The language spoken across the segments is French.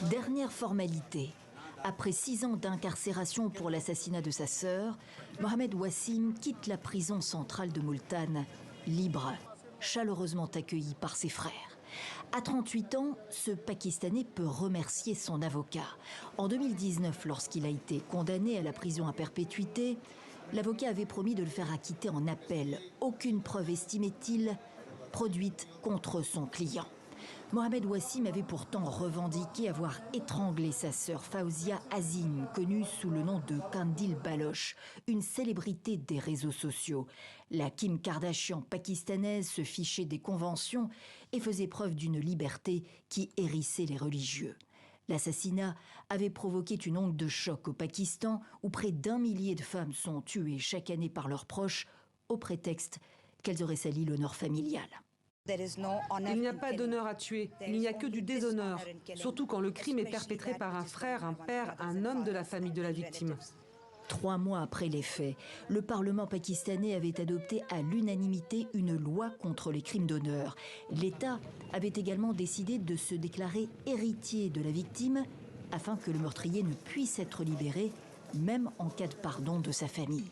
Dernière formalité. Après 6 ans d'incarcération pour l'assassinat de sa sœur, Mohamed Wassim quitte la prison centrale de Multan, libre, chaleureusement accueilli par ses frères. À 38 ans, ce Pakistanais peut remercier son avocat. En 2019, lorsqu'il a été condamné à la prison à perpétuité, l'avocat avait promis de le faire acquitter en appel. Aucune preuve, estimait-il, produite contre son client. Mohamed Wassim avait pourtant revendiqué avoir étranglé sa sœur Fawzia Azim, connue sous le nom de Qandil Baloch, une célébrité des réseaux sociaux. La Kim Kardashian pakistanaise se fichait des conventions et faisait preuve d'une liberté qui hérissait les religieux. L'assassinat avait provoqué une onde de choc au Pakistan, où près d'1 millier de femmes sont tuées chaque année par leurs proches, au prétexte qu'elles auraient sali l'honneur familial. Il n'y a pas d'honneur à tuer, il n'y a que du déshonneur, surtout quand le crime est perpétré par un frère, un père, un homme de la famille de la victime. 3 mois après les faits, le Parlement pakistanais avait adopté à l'unanimité une loi contre les crimes d'honneur. L'État avait également décidé de se déclarer héritier de la victime afin que le meurtrier ne puisse être libéré, même en cas de pardon de sa famille.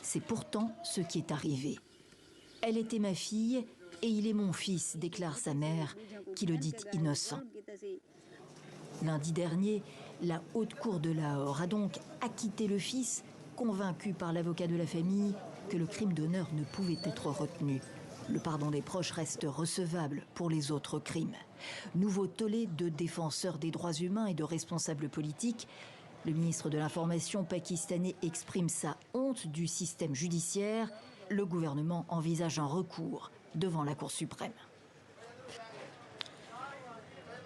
C'est pourtant ce qui est arrivé. Elle était ma fille et il est mon fils, déclare sa mère, qui le dit innocent. Lundi dernier, la Haute Cour de Lahore a donc acquitté le fils, convaincu par l'avocat de la famille que le crime d'honneur ne pouvait être retenu. Le pardon des proches reste recevable pour les autres crimes. Nouveau tollé de défenseurs des droits humains et de responsables politiques. Le ministre de l'Information pakistanais exprime sa honte du système judiciaire. Le gouvernement envisage un recours devant la Cour suprême.